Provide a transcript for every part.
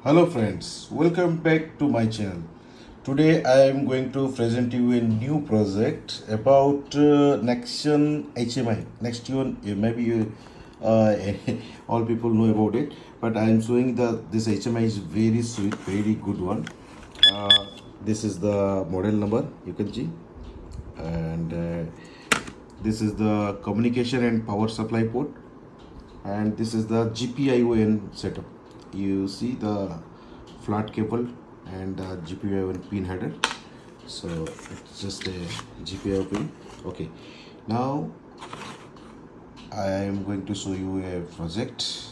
Hello friends, welcome back to my channel. Today I am going to present you a new project about Nextion HMI. Nextion, maybe you, all people know about it, but I am showing that this HMI is very sweet, very good one. Uh, this is the model number you can see, and this is the communication and power supply port, and this is the GPIO setup. You see the flat cable and the GPIO pin header. So it's just a GPIO pin. Okay, now I am going to show you a project.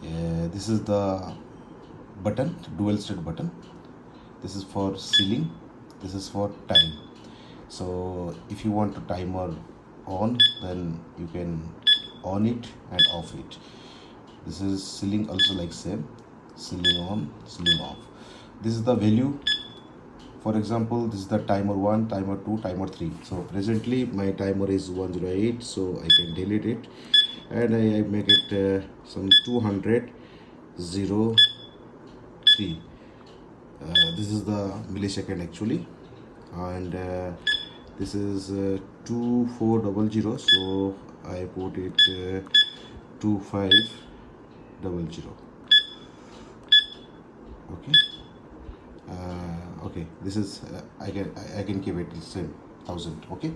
This is the button, dual state button. This is for sealing, this is for time. So if you want to timer on, then you can on it and off it. This is sealing also like same, sealing on, sealing off. This is the value. For example, this is the timer 1, timer 2, timer 3. So presently my timer is 108, so I can delete it and I make it some 200 03. This is the millisecond actually, and this is 2400, so I put it 2500. Okay. Okay, this is I can keep it the same 1000. Okay,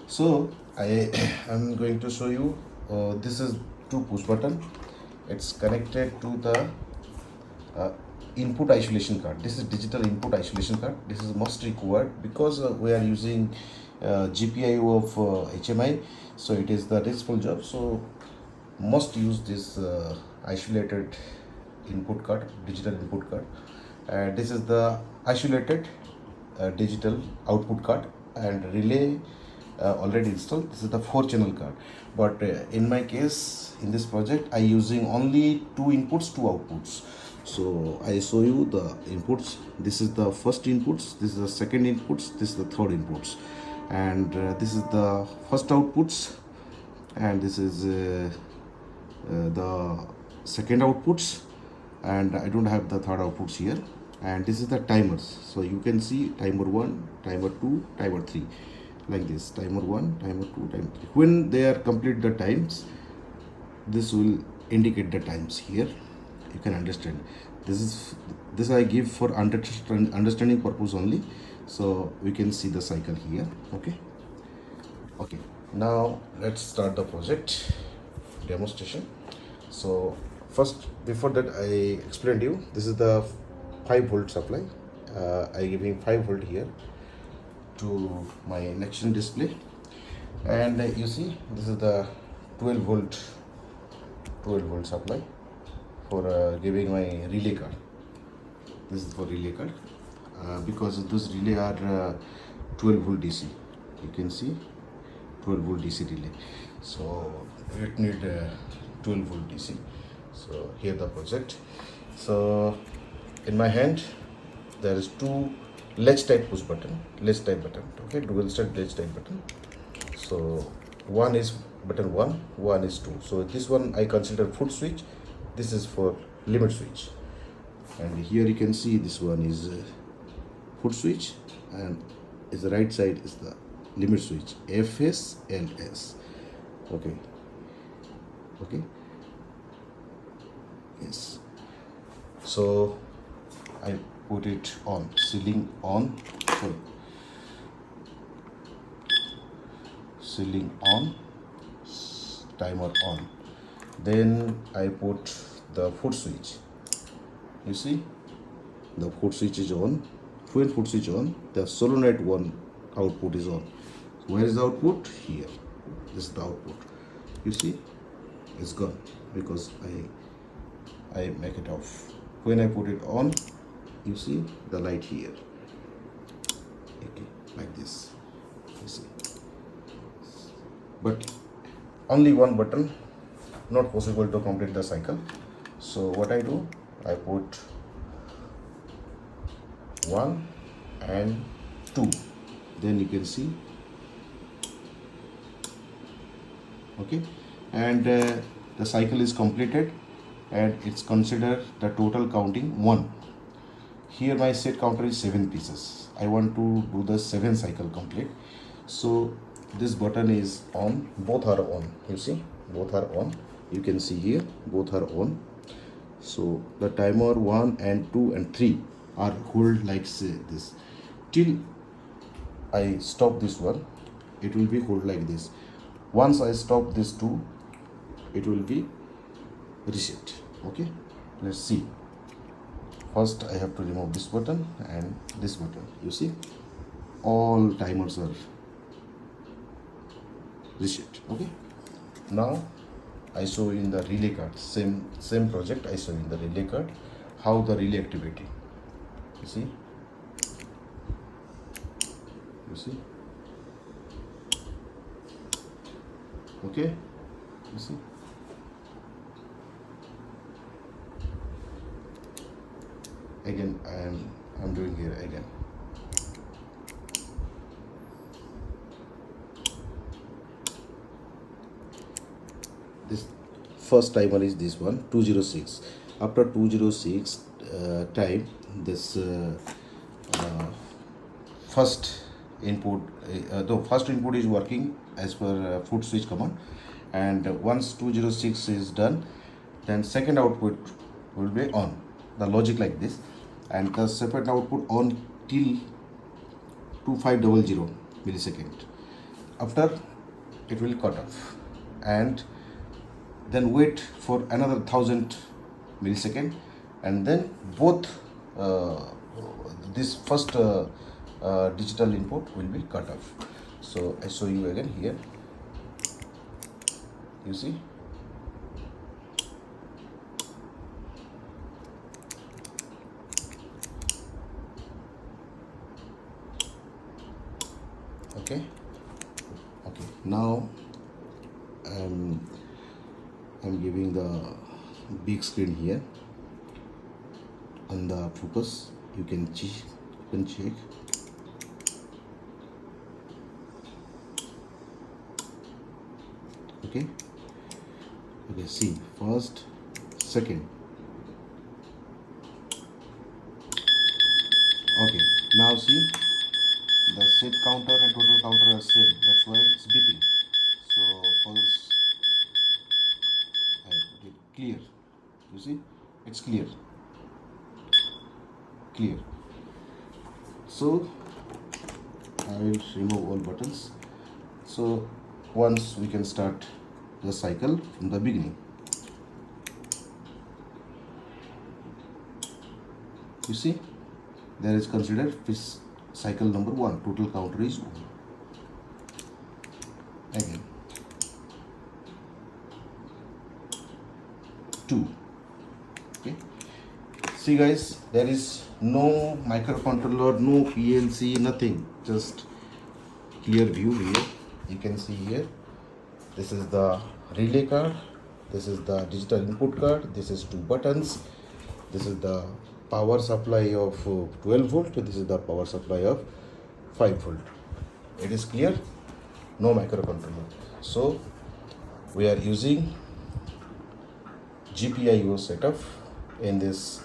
so I am going to show you. This is two push button. It's connected to the input isolation card. This is digital input isolation card. This is most required because we are using GPIO of HMI, so it is the riskful job, so must use this isolated input card, digital input card. This is the isolated digital output card, and relay already installed. This is the 4-channel card, but in my case, in this project, I using only 2 inputs, 2 outputs. So I show you the inputs. This is the first inputs, this is the second inputs, this is the third inputs, and this is the first outputs, and this is the second outputs, and I don't have the third outputs here. And this is the timers, so you can see timer 1, timer 2, timer 3, like this: timer 1, timer 2, timer 3. When they are complete the times, this will indicate the times here. You can understand, this I give for understanding purpose only, so we can see the cycle here. Okay, now let's start the project demonstration. So first, before that, I explained you, this is the 5-volt supply. I giving 5 volt here to my Nextion display, and you see this is the 12 volt supply for giving my relay card. This is for relay card because those relay are 12 volt DC. You can see 12 volt DC relay, so it need 12 volt DC. So here the project. So in my hand there is 2 latch type push button, okay, dual state latch type button. So one is button 1, one is 2. So this one I consider foot switch, this is for limit switch, and here you can see this one is foot switch, and is the right side is the limit switch, FS and S. Okay, yes. So I put it on, sealing on, sealing on, timer on. Then I put the foot switch. You see, the foot switch is on. When foot switch on, the solenoid 1 output is on. Where is the output? Here. This is the output. You see, it's gone because I make it off. When I put it on, you see the light here. Okay, like this. You see, but only one button, not possible to complete the cycle. So what I do, I put 1 and 2, then you can see. Okay, and the cycle is completed. and it's considered the total counting 1. Here my set counter is 7 pieces. I want to do the 7 cycle complete. So this button is on, both are on. You see, both are on. You can see here, both are on. So the timer 1 and 2 and 3 are hold like this till I stop this one. It will be hold like this. Once I stop this 2, it will be reset. Okay, let's see. First I have to remove this button and this button. You see, all timers are reset. Okay, now I show in the relay card, same project. I show in the relay card how the relay activity. You see, okay, you see. Again, I'm doing here again. This first timer is this one, 206. After 206 time, this first input, the first input is working as per foot switch command, and once 206 is done, then second output will be on. The logic like this, and the separate output on till 2500 millisecond. After it will cut off, and then wait for another 1000 millisecond, and then both this first digital input will be cut off. So I show you again here. You see, okay. Now I'm giving the big screen here on the focus. You can check. Okay, see, first, second. Okay, now see, the set counter and total counter are same. That's why it's beeping. So false. I put it clear. You see, it's clear. So I will remove all buttons. So once we can start the cycle from the beginning. You see, there is considered this cycle number 1. Total counter is 1. Again 2. Okay. See guys, there is no microcontroller, no PLC, nothing. Just clear view here. You can see here. This is the relay card. This is the digital input card. This is 2 buttons. This is the power supply of 12 volt. This is the power supply of 5 volt. It is clear. No microcontroller. So we are using GPIO setup in this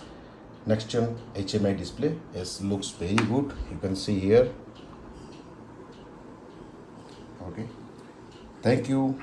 Nextion HMI display. It looks very good. You can see here. Okay. Thank you.